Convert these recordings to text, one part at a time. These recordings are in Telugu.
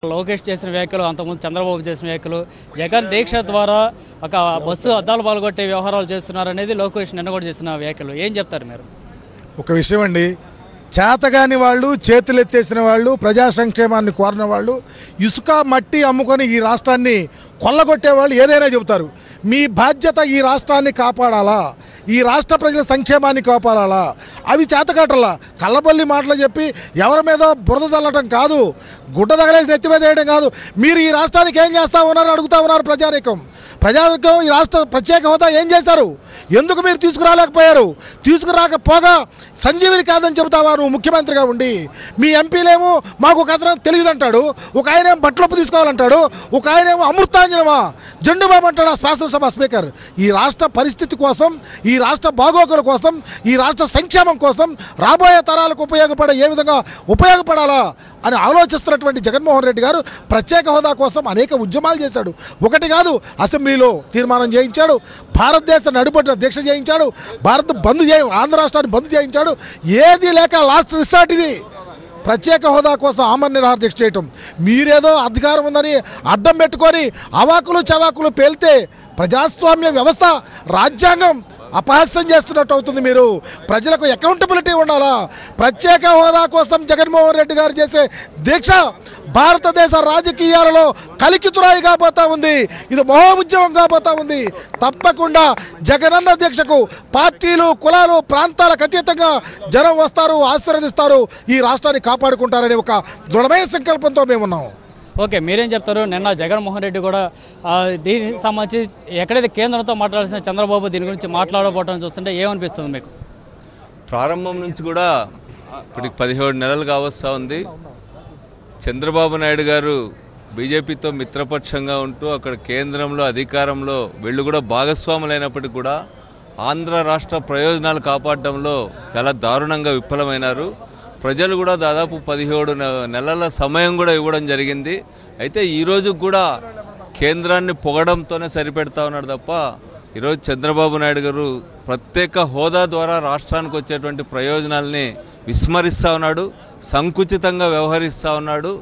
లోకేష్ చేసిన వ్యాఖ్యలు, అంతకుముందు చంద్రబాబు చేసిన వ్యాఖ్యలు, జగన్ దీక్ష ద్వారా ఒక బస్సు అద్దాలు పాల్గొట్టే వ్యవహారాలు చేస్తున్నారనేది లోకేష్ నిన్న కూడా చేసిన వ్యాఖ్యలు. ఏం చెప్తారు మీరు? ఒక విషయం అండి, చేతగాని వాళ్ళు, చేతులెత్తేసిన వాళ్ళు, ప్రజా సంక్షేమాన్ని కోరిన వాళ్ళు, ఇసుక మట్టి అమ్ముకొని ఈ రాష్ట్రాన్ని కొల్లగొట్టే వాళ్ళు ఏదైనా చెబుతారు. మీ బాధ్యత ఈ రాష్ట్రాన్ని కాపాడాలా, ఈ రాష్ట్ర ప్రజల సంక్షేమాన్ని కాపాడాలా. అవి చేతకాటలా కళ్ళబల్లి మాటలు చెప్పి ఎవరి మీద బురద చల్లటం కాదు, గుడ్డ తగలేసి నెత్తి మీద వేయడం కాదు. మీరు ఈ రాష్ట్రానికి ఏం చేస్తా ఉన్నారని అడుగుతా ఉన్నారు ప్రజానీకం. ఈ రాష్ట్ర ప్రత్యేక హోదా ఏం చేశారు? ఎందుకు మీరు తీసుకురాలేకపోయారు? తీసుకురాకపోగా సంజీవిని కాదని చెబుతావా నువ్వు ముఖ్యమంత్రిగా ఉండి? మీ ఎంపీలేమో మాకు ఒక అతను తెలియదంటాడు, ఒక ఆయనేమో బట్టలొప్పు తీసుకోవాలంటాడు, ఒక ఆయనేమో అమృతాంజనమా జెండుబాబు అంటాడు ఆ శాసనసభ స్పీకర్. ఈ రాష్ట్ర పరిస్థితి కోసం, ఈ రాష్ట్ర బాగోగుల కోసం, ఈ రాష్ట్ర సంక్షేమం కోసం, రాబోయే తరాలకు ఉపయోగపడే ఏ విధంగా ఉపయోగపడాలా అని ఆలోచిస్తున్నటువంటి జగన్మోహన్ రెడ్డి గారు ప్రత్యేక హోదా కోసం అనేక ఉద్యమాలు చేశాడు. ఒకటి కాదు, అసెంబ్లీలో తీర్మానం చేయించాడు, భారతదేశ నడుబడిన దీక్ష చేయించాడు, ఆంధ్ర రాష్ట్రాన్ని బంద్ చేయించాడు. ఏది లేక లాస్ట్ రిసార్ట్ ఇది ప్రత్యేక హోదా కోసం ఆమరణ నిరాహార దీక్ష చేయటం. మీరేదో అధికారం ఉందని అడ్డం పెట్టుకొని అవాకులు చవాకులు పేలితే ప్రజాస్వామ్య వ్యవస్థ, రాజ్యాంగం అపహాస్యం చేస్తున్నట్టు అవుతుంది. మీరు ప్రజలకు అకౌంటబిలిటీ ఉండాలా. ప్రత్యేక హోదా కోసం జగన్మోహన్ రెడ్డి గారు చేసే దీక్ష భారతదేశ రాజకీయాలలో కలికితురాయి కాబోతా ఉంది. ఇది మహా ఉద్యమం కాబోతా ఉంది. తప్పకుండా జగనన్న దీక్షకు పార్టీలు, కులాలు, ప్రాంతాలకు అతీతంగా జనం వస్తారు, ఆశీర్వదిస్తారు, ఈ రాష్ట్రాన్ని కాపాడుకుంటారనే ఒక దృఢమైన సంకల్పంతో మేమున్నాం. ఓకే, మీరేం చెప్తారు? నిన్న జగన్మోహన్ రెడ్డి కూడా దీనికి సంబంధించి ఎక్కడైతే కేంద్రంతో మాట్లాడాల్సిన చంద్రబాబు దీని గురించి మాట్లాడబోవటం చూస్తుంటే ఏమనిపిస్తుంది మీకు? ప్రారంభం నుంచి కూడా ఇప్పటికి 17 నెలలు కావస్తూ ఉంది. చంద్రబాబు నాయుడు గారు బీజేపీతో మిత్రపక్షంగా ఉంటూ అక్కడ కేంద్రంలో అధికారంలో వీళ్ళు కూడా భాగస్వాములైనప్పటికీ కూడా ఆంధ్ర రాష్ట్ర ప్రయోజనాలు కాపాడడంలో చాలా దారుణంగా విఫలమైనారు. ప్రజలు కూడా దాదాపు 17 నెలల సమయం కూడా ఇవ్వడం జరిగింది. అయితే ఈరోజు కూడా కేంద్రాన్ని పొగడంతోనే సరిపెడతా ఉన్నాడు తప్ప ఈరోజు చంద్రబాబు నాయుడు గారు ప్రత్యేక హోదా ద్వారా రాష్ట్రానికి వచ్చేటువంటి ప్రయోజనాల్ని విస్మరిస్తూ ఉన్నాడు, సంకుచితంగా వ్యవహరిస్తూ ఉన్నాడు.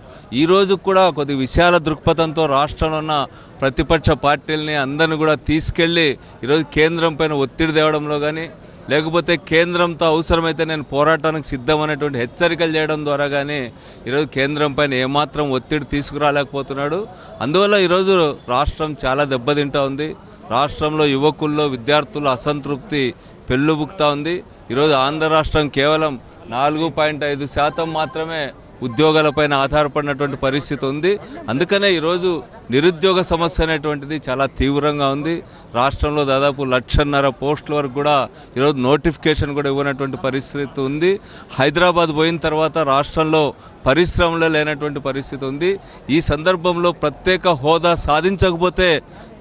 ఈరోజు కూడా కొద్ది విశాల దృక్పథంతో రాష్ట్రంలో ఉన్న ప్రతిపక్ష పార్టీలని అందరిని కూడా తీసుకెళ్ళి ఈరోజు కేంద్రం పైన ఒత్తిడి తేవడంలో కానీ, లేకపోతే కేంద్రంతో అవసరమైతే నేను పోరాటానికి సిద్ధమనేటువంటి హెచ్చరికలు చేయడం ద్వారా కానీ ఈరోజు కేంద్రం పైన ఏమాత్రం ఒత్తిడి తీసుకురాలేకపోతున్నాడు. అందువల్ల ఈరోజు రాష్ట్రం చాలా దెబ్బతింటా ఉంది. రాష్ట్రంలో యువకుల్లో, విద్యార్థుల అసంతృప్తి పెళ్ళుబుక్తా ఉంది. ఈరోజు ఆంధ్ర రాష్ట్రం కేవలం 4.5% మాత్రమే ఉద్యోగాలపైన ఆధారపడినటువంటి పరిస్థితి ఉంది. అందుకనే ఈరోజు నిరుద్యోగ సమస్య అనేటువంటిది చాలా తీవ్రంగా ఉంది. రాష్ట్రంలో దాదాపు 1,50,000 పోస్టుల వరకు కూడా ఈరోజు నోటిఫికేషన్ కూడా ఇవ్వనటువంటి పరిస్థితి ఉంది. హైదరాబాద్ పోయిన తర్వాత రాష్ట్రంలో పరిశ్రమలు లేనటువంటి పరిస్థితి ఉంది. ఈ సందర్భంలో ప్రత్యేక హోదా సాధించకపోతే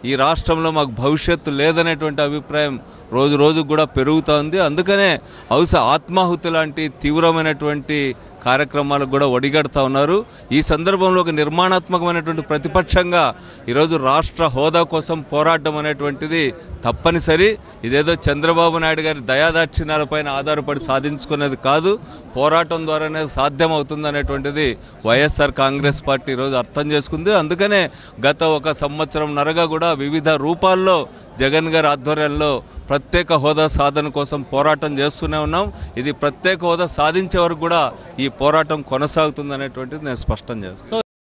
ఈ రాష్ట్రంలో మాకు భవిష్యత్తు లేదనేటువంటి అభిప్రాయం రోజు రోజుకు కూడా పెరుగుతూ ఉంది. అందుకనే ఆత్మాహుతి లాంటి తీవ్రమైనటువంటి కార్యక్రమాలకు కూడా ఒడిగడుతూ ఉన్నారు. ఈ సందర్భంలో ఒక నిర్మాణాత్మకమైనటువంటి ప్రతిపక్షంగా ఈరోజు రాష్ట్ర హోదా కోసం పోరాటం అనేటువంటిది తప్పనిసరి. ఇదేదో చంద్రబాబు నాయుడు గారి దయాదాక్షిణ్యాలపైన ఆధారపడి సాధించుకునేది కాదు, పోరాటం ద్వారానే సాధ్యమవుతుంది అనేటువంటిది వైఎస్ఆర్ కాంగ్రెస్ పార్టీ ఈరోజు అర్థం చేసుకుంది. అందుకనే గత 1 సంవత్సరంన్నరగా కూడా వివిధ రూపాల్లో జగన్ గారి ఆధ్వర్యంలో ప్రత్యేక హోదా సాధన కోసం పోరాటం చేస్తూనే ఉన్నాం. ఇది ప్రత్యేక హోదా సాధించే వరకు కూడా ఈ పోరాటం కొనసాగుతుంది అనేటువంటిది నేను స్పష్టం చేస్తాను.